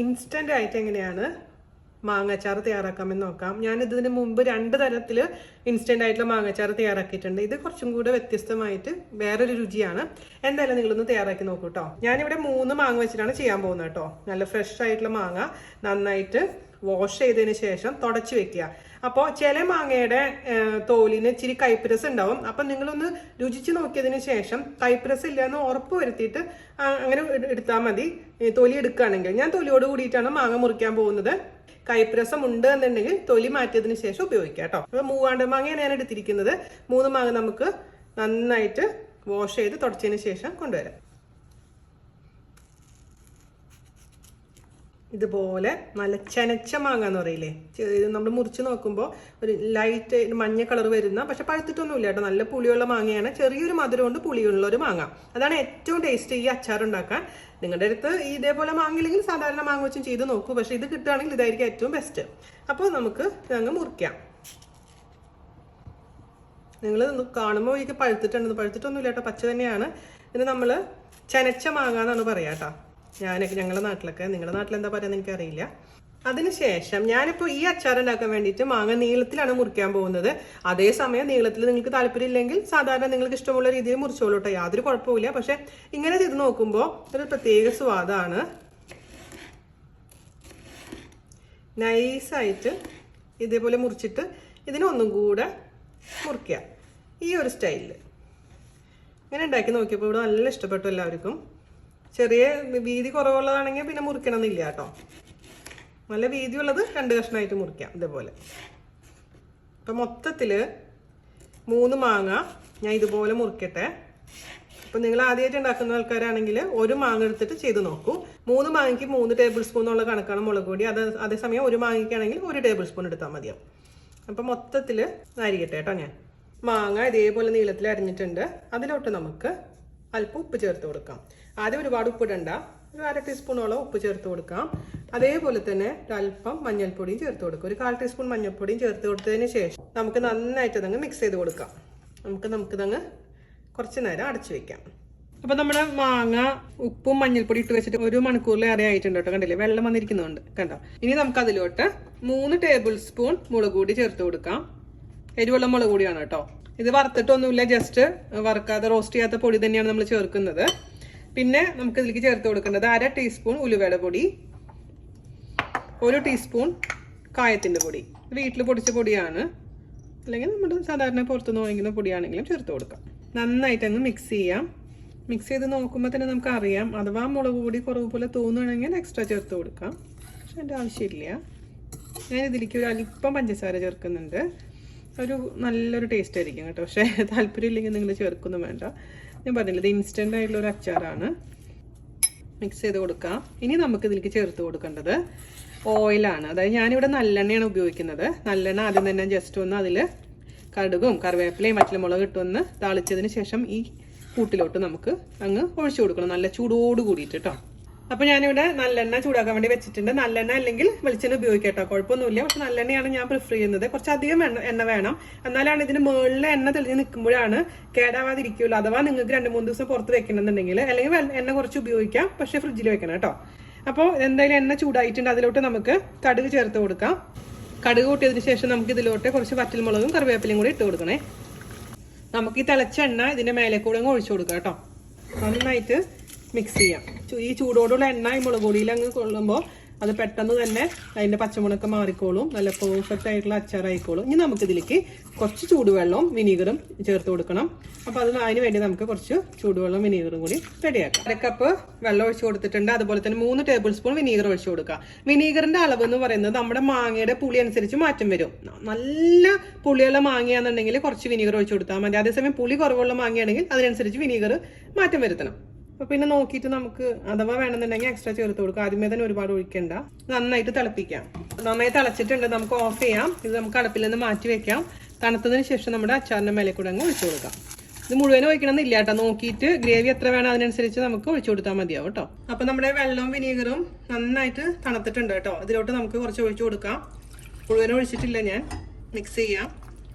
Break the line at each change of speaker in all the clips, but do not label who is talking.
Instant ആയിട്ട് എങ്ങനെയാണ് മാങ്ങാച്ചാർ തയ്യാറാക്കാമെന്ന് നോക്കാം. ഞാൻ ഇതിന് മുമ്പ് 2 തരത്തിൽ ഇൻസ്റ്റന്റ് ആയിട്ടുള്ള മാങ്ങാച്ചാർ തയ്യാറാക്കിയിട്ടുണ്ട്. ഇത് കുറച്ചും കൂടെ വ്യത്യസ്തമായിട്ട് വേറൊരു രുചിയാണ്. എന്തായാലും നിങ്ങളൊന്ന് തയ്യാറാക്കി നോക്കൂ കേട്ടോ. ഞാനിവിടെ 3 മാങ്ങ വെച്ചിട്ടാണ് ചെയ്യാൻ പോകുന്നത് കേട്ടോ. നല്ല ഫ്രഷ് ആയിട്ടുള്ള മാങ്ങ നന്നായിട്ട് വാഷ് ചെയ്തതിന് ശേഷം തുടച്ച് വെക്കുക. അപ്പോൾ ചില മാങ്ങയുടെ തോലിന് ഇച്ചിരി കൈപ്പരസ് ഉണ്ടാവും. അപ്പം നിങ്ങളൊന്ന് രുചിച്ച് നോക്കിയതിന് ശേഷം കൈപ്പരസ് ഇല്ലയെന്ന് ഉറപ്പ് വരുത്തിയിട്ട് അങ്ങനെ എടുത്താൽ മതി. തൊലി എടുക്കുകയാണെങ്കിൽ ഞാൻ തൊലിയോട് കൂടിയിട്ടാണ് മാങ്ങ മുറിക്കാൻ പോകുന്നത്. കൈപ്രസം ഉണ്ട് എന്നുണ്ടെങ്കിൽ തൊലി മാറ്റിയതിന് ശേഷം ഉപയോഗിക്കാം കേട്ടോ. അപ്പോൾ 3 മാങ്ങയാണ് ഞാൻ എടുത്തിരിക്കുന്നത്. 3 മാങ്ങ നമുക്ക് നന്നായിട്ട് വാഷ് ചെയ്ത് തുടച്ചതിന് ശേഷം കൊണ്ടുവരാം. ഇതുപോലെ നല്ല ചെനച്ച മാങ്ങ എന്ന് പറയില്ലേ, നമ്മൾ മുറിച്ച് നോക്കുമ്പോൾ ഒരു ലൈറ്റ് മഞ്ഞ കളർ വരുന്ന, പക്ഷെ പഴുത്തിട്ടൊന്നുമില്ല കേട്ടോ. നല്ല പുളിയുള്ള മാങ്ങയാണ്. ചെറിയൊരു മധുരം കൊണ്ട് പുളിയുള്ള ഒരു മാങ്ങ. അതാണ് ഏറ്റവും ടേസ്റ്റ് ഈ അച്ചാർ ഉണ്ടാക്കാൻ. നിങ്ങളുടെ അടുത്ത് ഇതേപോലെ മാങ്ങില്ലെങ്കിൽ സാധാരണ മാങ്ങ വെച്ചും ചെയ്ത് നോക്കൂ. പക്ഷെ ഇത് കിട്ടുകയാണെങ്കിൽ ഇതായിരിക്കും ഏറ്റവും ബെസ്റ്റ്. അപ്പോൾ നമുക്ക് അങ്ങ് മുറിക്കാം. നിങ്ങൾ കാണുമ്പോൾ എനിക്ക് പഴുത്തിട്ടൊന്നുമില്ല കേട്ടോ, പച്ച തന്നെയാണ്. ഇത് നമ്മൾ ചെനച്ച മാങ്ങ എന്നാണ് പറയാം കേട്ടോ. ഞങ്ങളുടെ നാട്ടിലൊക്കെ, നിങ്ങളുടെ നാട്ടിൽ എന്താ പറയുക എനിക്കറിയില്ല. അതിനുശേഷം ഞാനിപ്പോൾ ഈ അച്ചാർ ഉണ്ടാക്കാൻ വേണ്ടിയിട്ട് മാങ്ങ നീളത്തിലാണ് മുറിക്കാൻ പോകുന്നത്. അതേസമയം നീളത്തിൽ നിങ്ങൾക്ക് താല്പര്യമില്ലെങ്കിൽ സാധാരണ നിങ്ങൾക്ക് ഇഷ്ടമുള്ള രീതിയിൽ മുറിച്ചോളൂ കേട്ടോ, യാതൊരു കുഴപ്പമില്ല. പക്ഷെ ഇങ്ങനെ ചെയ്ത് നോക്കുമ്പോൾ ഒരു പ്രത്യേക സ്വാദാണ്. നൈസായിട്ട് ഇതേപോലെ മുറിച്ചിട്ട് ഇതിനൊന്നും കൂടെ മുറിക്കുക ഈ ഒരു സ്റ്റൈലിൽ. ഇങ്ങനെ ഉണ്ടാക്കി നോക്കിയപ്പോൾ ഇവിടെ നല്ല ഇഷ്ടപ്പെട്ടു എല്ലാവർക്കും. ചെറിയ വീതി കുറവുള്ളതാണെങ്കിൽ പിന്നെ മുറിക്കണമെന്നില്ല കേട്ടോ. നല്ല വീതിയുള്ളത് 2 കഷ്ണമായിട്ട് മുറിക്കാം ഇതേപോലെ. അപ്പം മൊത്തത്തിൽ 3 മാങ്ങ ഞാൻ ഇതുപോലെ മുറിക്കട്ടെ. അപ്പം നിങ്ങൾ ആദ്യമായിട്ട് ഉണ്ടാക്കുന്ന ആൾക്കാരാണെങ്കിൽ 1 മാങ്ങ എടുത്തിട്ട് ചെയ്ത് നോക്കൂ. 3 മാങ്ങയ്ക്ക് 3 ടേബിൾ സ്പൂൺ എന്നുള്ള കണക്കാണ് മുളക് പൊടി. അതേസമയം 1 മാങ്ങയ്ക്കാണെങ്കിൽ 1 ടേബിൾ സ്പൂൺ എടുത്താൽ മതിയാവും. അപ്പം മൊത്തത്തിൽ അരിയട്ടെ കേട്ടോ. ഞാൻ മാങ്ങ ഇതേപോലെ നീളത്തിൽ അരിഞ്ഞിട്ടുണ്ട്. അതിലോട്ട് നമുക്ക് അല്പം ഉപ്പ് ചേർത്ത് കൊടുക്കാം. ആദ്യം ഒരുപാട് ഉപ്പിടണ്ട, ഒരു 1/2 ടീസ്പൂണോളം ഉപ്പ് ചേർത്ത് കൊടുക്കാം. അതേപോലെ തന്നെ ഒരല്പം മഞ്ഞൾപ്പൊടിയും ചേർത്ത് കൊടുക്കാം. ഒരു 1/4 ടീസ്പൂൺ മഞ്ഞൾപ്പൊടിയും ചേർത്ത് കൊടുത്തതിന് ശേഷം നമുക്ക് നന്നായിട്ട് അതങ്ങ് മിക്സ് ചെയ്ത് കൊടുക്കാം. നമുക്കിതങ്ങ് കുറച്ച് നേരം അടച്ചു വെക്കാം. അപ്പം നമ്മുടെ മാങ്ങ ഉപ്പും മഞ്ഞൾപ്പൊടി ഇട്ട് വെച്ചിട്ട് 1 മണിക്കൂറിലേറെ ആയിട്ടുണ്ട് കേട്ടോ. കണ്ടില്ലേ, വെള്ളം വന്നിരിക്കുന്നുണ്ട് കണ്ടോ. ഇനി നമുക്ക് അതിലോട്ട് 3 ടേബിൾ സ്പൂൺ മുളക് പൊടി ചേർത്ത് കൊടുക്കാം. എരിവുള്ള മുളക് പൊടിയാണ് കേട്ടോ. ഇത് വറുത്തിട്ടൊന്നുമില്ല, ജസ്റ്റ് വറുക്കാതെ റോസ്റ്റ് ചെയ്യാത്ത പൊടി തന്നെയാണ് നമ്മൾ ചേർക്കുന്നത്. പിന്നെ നമുക്ക് ഇതിലേക്ക് ചേർത്ത് കൊടുക്കേണ്ടത് 1/2 ടീസ്പൂൺ ഉലുവയുടെ പൊടി, 1 ടീസ്പൂൺ കായത്തിൻ്റെ പൊടി. വീട്ടിൽ പൊടിച്ച പൊടിയാണ്, അല്ലെങ്കിൽ നമ്മുടെ സാധാരണ പുറത്തുനിന്ന് വാങ്ങിക്കുന്ന പൊടിയാണെങ്കിലും ചേർത്ത് കൊടുക്കാം. നന്നായിട്ട് അങ്ങ് മിക്സ് ചെയ്യാം. മിക്സ് ചെയ്ത് നോക്കുമ്പോൾ തന്നെ നമുക്ക് അറിയാം. അഥവാ മുളക് പൊടി കുറവ് പോലെ തോന്നുകയാണെങ്കിൽ എക്സ്ട്രാ ചേർത്ത് കൊടുക്കാം. പക്ഷെ അതിൻ്റെ ആവശ്യമില്ല. ഞാൻ ഇതിലേക്ക് ഒരു അല്പം പഞ്ചസാര ചേർക്കുന്നുണ്ട്. ഒരു നല്ലൊരു ടേസ്റ്റ് ആയിരിക്കും കേട്ടോ. പക്ഷേ താല്പര്യമില്ലെങ്കിൽ നിങ്ങൾ ചേർക്കൊന്നും വേണ്ട. ഞാൻ പറഞ്ഞില്ല, ഇത് ഇൻസ്റ്റൻ്റ് ആയിട്ടുള്ള ഒരു അച്ചാറാണ്. മിക്സ് ചെയ്ത് കൊടുക്കാം. ഇനി നമുക്ക് ഇതിലേക്ക് ചേർത്ത് കൊടുക്കേണ്ടത് ഓയിലാണ്. അതായത് ഞാനിവിടെ നല്ലെണ്ണയാണ് ഉപയോഗിക്കുന്നത്. നല്ലെണ്ണ ആദ്യം തന്നെ ജസ്റ്റ് ഒന്ന് അതിൽ കടുകും കറിവേപ്പിലയും വറ്റൽമുളക് ഇട്ടൊന്ന് താളിച്ചതിന് ശേഷം ഈ കൂട്ടിലോട്ട് നമുക്ക് അങ്ങ് ഒഴിച്ചു കൊടുക്കണം, നല്ല ചൂടോട് കൂടിയിട്ട് കേട്ടോ. അപ്പോൾ ഞാനിവിടെ നല്ലെണ്ണ ചൂടാക്കാൻ വേണ്ടി വെച്ചിട്ടുണ്ട്. നല്ലെണ്ണ അല്ലെങ്കിൽ വെളിച്ചെണ്ണ ഉപയോഗിക്കാം കേട്ടോ, കുഴപ്പമൊന്നുമില്ല. പക്ഷെ നല്ലെണ്ണയാണ് ഞാൻ പ്രിഫർ ചെയ്യുന്നത്. കുറച്ചധികം എണ്ണ വേണം, എന്നാലാണ് ഇതിന് മുകളിൽ എണ്ണ തെളിഞ്ഞ് നിൽക്കുമ്പോഴാണ് കേടാവാതിരിക്കുള്ളൂ. അഥവാ നിങ്ങൾക്ക് 2-3 ദിവസം പുറത്ത് വെക്കണമെന്നുണ്ടെങ്കിൽ അല്ലെങ്കിൽ എണ്ണ കുറച്ച് ഉപയോഗിക്കാം, പക്ഷെ ഫ്രിഡ്ജിൽ വെക്കണം കേട്ടോ. അപ്പോൾ എന്തായാലും എണ്ണ ചൂടായിട്ടുണ്ട്. അതിലോട്ട് നമുക്ക് കടുക് ചേർത്ത് കൊടുക്കാം. കടുക് കൂട്ടിയതിന് ശേഷം നമുക്ക് ഇതിലോട്ട് കുറച്ച് വറ്റൽമുളകും കറിവേപ്പിലയും കൂടി ഇട്ട് കൊടുക്കണേ. നമുക്ക് ഈ തിളച്ച എണ്ണ ഇതിൻ്റെ മേലെ കൂടെ അങ്ങ് ഒഴിച്ചു കൊടുക്കാം കേട്ടോ. നന്നായിട്ട് മിക്സ് ചെയ്യാം. ഈ ചൂടോടുള്ള എണ്ണ ഈ മുളക് പൊടിയിൽ അങ്ങ് കൊള്ളുമ്പോൾ അത് പെട്ടെന്ന് തന്നെ അതിൻ്റെ പച്ചമുളകൊക്കെ മാറിക്കോളും. നല്ല പെർഫെക്റ്റ് ആയിട്ടുള്ള അച്ചാറായിക്കോളും. ഇനി നമുക്കിതിലേക്ക് കുറച്ച് ചൂടുവെള്ളവും വിനീഗറും ചേർത്ത് കൊടുക്കണം. അപ്പോൾ അതിന് വേണ്ടി നമുക്ക് കുറച്ച് ചൂടുവെള്ളം വിനീഗറും കൂടി റെഡിയാക്കാം. 1 കപ്പ് വെള്ളം ഒഴിച്ച് കൊടുത്തിട്ടുണ്ട്. അതുപോലെ തന്നെ 3 ടേബിൾ സ്പൂൺ വിനീഗർ ഒഴിച്ച് കൊടുക്കുക. വിനീഗറിൻ്റെ അളവ് എന്ന് പറയുന്നത് നമ്മുടെ മാങ്ങയുടെ പുളി അനുസരിച്ച് മാറ്റം വരും. നല്ല പുളിയുള്ള മാങ്ങയാണെന്നുണ്ടെങ്കിൽ കുറച്ച് വിനീഗർ ഒഴിച്ച് കൊടുത്താൽ മതി. അതേസമയം പുളി കുറവുള്ള മാങ്ങയാണെങ്കിൽ അതിനനുസരിച്ച് വിനീഗർ മാറ്റം വരുത്തണം. അപ്പോൾ പിന്നെ നോക്കിയിട്ട് നമുക്ക് അഥവാ വേണമെന്നുണ്ടെങ്കിൽ എക്സ്ട്രാ ചേർത്ത് കൊടുക്കുക. ആദ്യമേ തന്നെ ഒരുപാട് ഒഴിക്കണ്ട. നന്നായിട്ട് തിളപ്പിക്കാം. നന്നായി തിളച്ചിട്ടുണ്ട്, നമുക്ക് ഓഫ് ചെയ്യാം. ഇത് നമുക്ക് അടുപ്പിൽ നിന്ന് മാറ്റി വെക്കാം. തണുത്തതിന് ശേഷം നമ്മുടെ അച്ചാറിൻ്റെ മേലെ കൂടെ അങ്ങ് ഒഴിച്ചു കൊടുക്കാം. ഇത് മുഴുവനും ഒഴിക്കണമെന്നില്ല കേട്ടോ. നോക്കിയിട്ട് ഗ്രേവി എത്ര വേണം അതിനനുസരിച്ച് നമുക്ക് ഒഴിച്ചു കൊടുത്താൽ മതിയാവും കേട്ടോ. അപ്പോൾ നമ്മുടെ വെള്ളവും വിനീഗറും നന്നായിട്ട് തണുത്തിട്ടുണ്ട് കേട്ടോ. ഇതിലോട്ട് നമുക്ക് കുറച്ച് ഒഴിച്ചു കൊടുക്കാം. മുഴുവനും ഒഴിച്ചിട്ടില്ല ഞാൻ. മിക്സ് ചെയ്യാം.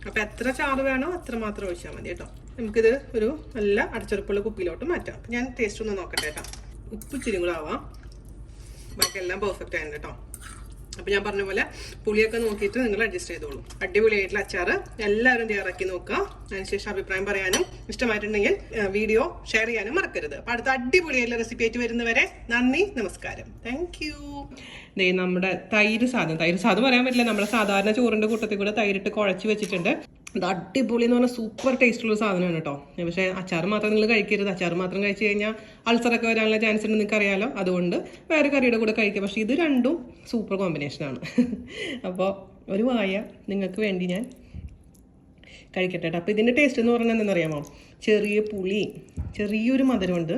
അപ്പോൾ എത്ര ചാറ് വേണോ അത്ര മാത്രം ഒഴിച്ചാൽ മതി കേട്ടോ. നമുക്കിത് ഒരു നല്ല അടച്ചുറപ്പുള്ള കുപ്പിയിലോട്ട് മാറ്റാം. അപ്പം ഞാൻ ടേസ്റ്റ് ഒന്ന് നോക്കട്ടെ കേട്ടോ. ഉപ്പ് ഇച്ചിരി കൂടെ ആവാം. ബാക്കിയെല്ലാം പെർഫെക്റ്റ് ആയിരുന്നു കേട്ടോ. അപ്പോൾ ഞാൻ പറഞ്ഞ പോലെ പുളിയൊക്കെ നോക്കിയിട്ട് നിങ്ങൾ അഡ്ജസ്റ്റ് ചെയ്തോളൂ. അടിപൊളിയായിട്ടുള്ള അച്ചാർ എല്ലാവരും തയ്യാറാക്കി നോക്കുക. അതിനുശേഷം അഭിപ്രായം പറയാനും ഇഷ്ടമായിട്ടുണ്ടെങ്കിൽ വീഡിയോ ഷെയർ ചെയ്യാനും മറക്കരുത്. അപ്പോൾ അടുത്ത അടിപൊളിയായിട്ടുള്ള റെസിപ്പി ആയിട്ട് വരുന്നവരെ നന്ദി, നമസ്കാരം, താങ്ക് യു. നമ്മുടെ തൈര് സാധം പറയാൻ പറ്റില്ല, നമ്മുടെ സാധാരണ ചോറിൻ്റെ കൂട്ടത്തിൽ കൂടെ തൈരിട്ട് കുഴച്ച് വെച്ചിട്ടുണ്ട്. അത് അടിപൊളി എന്ന് പറഞ്ഞാൽ സൂപ്പർ ടേസ്റ്റുള്ള സാധനമാണ് കേട്ടോ. പക്ഷേ അച്ചാർ മാത്രം നിങ്ങൾ കഴിക്കരുത്. അച്ചാർ മാത്രം കഴിച്ച് കഴിഞ്ഞാൽ അൾസറൊക്കെ വരാനുള്ള ചാൻസ് ഉണ്ട്, നിങ്ങൾക്ക് അറിയാലോ. അതുകൊണ്ട് വേറെ കറിയുടെ കൂടെ കഴിക്കുക. പക്ഷേ ഇത് രണ്ടും സൂപ്പർ കോമ്പിനേഷനാണ്. അപ്പോൾ ഒരു വായ നിങ്ങൾക്ക് വേണ്ടി ഞാൻ കഴിക്കട്ടെ കേട്ടോ. അപ്പോൾ ഇതിൻ്റെ ടേസ്റ്റ് എന്ന് പറഞ്ഞാൽ എന്താണെന്നറിയാമോ? ചെറിയ പുളി, ചെറിയൊരു മധുരമുണ്ട്.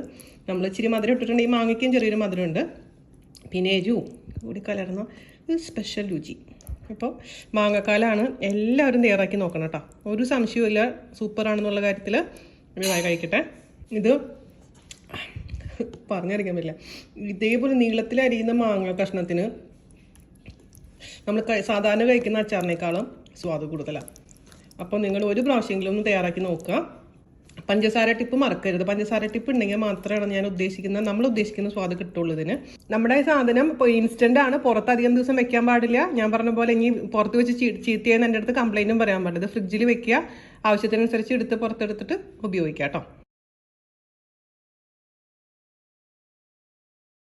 നമ്മൾ ഇച്ചിരി മധുരം ഇട്ടിട്ടുണ്ടെങ്കിൽ മാങ്ങയ്ക്കും ചെറിയൊരു മധുരമുണ്ട്. പിന്നെ എരിവും കൂടി കലർന്ന ഒരു സ്പെഷ്യൽ രുചി. അപ്പോൾ മാങ്ങക്കാലാണ്, എല്ലാവരും തയ്യാറാക്കി നോക്കണം കേട്ടോ. ഒരു സംശയവുമില്ല, സൂപ്പറാണെന്നുള്ള കാര്യത്തിൽ. കഴിക്കട്ടെ. ഇത് പറഞ്ഞറിയിക്കാൻ പറ്റില്ല. ഇതേപോലെ നീളത്തിൽ അരിയുന്ന മാങ്ങ കഷ്ണത്തിന് നമ്മൾ സാധാരണ കഴിക്കുന്ന അച്ചാറിനേക്കാളും സ്വാദ് കൂടുതലാണ്. അപ്പോൾ നിങ്ങൾ ഒരു പ്രാവശ്യമെങ്കിലും ഒന്ന് തയ്യാറാക്കി നോക്കുക. പഞ്ചസാര ടിപ്പ് മറക്കരുത്. പഞ്ചസാര ടിപ്പ് ഉണ്ടെങ്കിൽ മാത്രമാണ് നമ്മൾ ഉദ്ദേശിക്കുന്ന സ്വാദ് കിട്ടുള്ളൂ ഇതിന്. നമ്മുടെ സാധനം ഇപ്പോൾ ഇൻസ്റ്റന്റ് ആണ്, പുറത്തധികം ദിവസം വെക്കാൻ പാടില്ല. ഞാൻ പറഞ്ഞ പോലെ ഇനി പുറത്ത് വെച്ച് ചീത്തയെന്ന് എൻ്റെ അടുത്ത് കംപ്ലൈൻറ്റും പറയാൻ പാടില്ല. ഇത് ഫ്രിഡ്ജിൽ വെക്കുക, ആവശ്യത്തിനനുസരിച്ച് എടുത്ത് പുറത്തെടുത്തിട്ട് ഉപയോഗിക്കാം കേട്ടോ.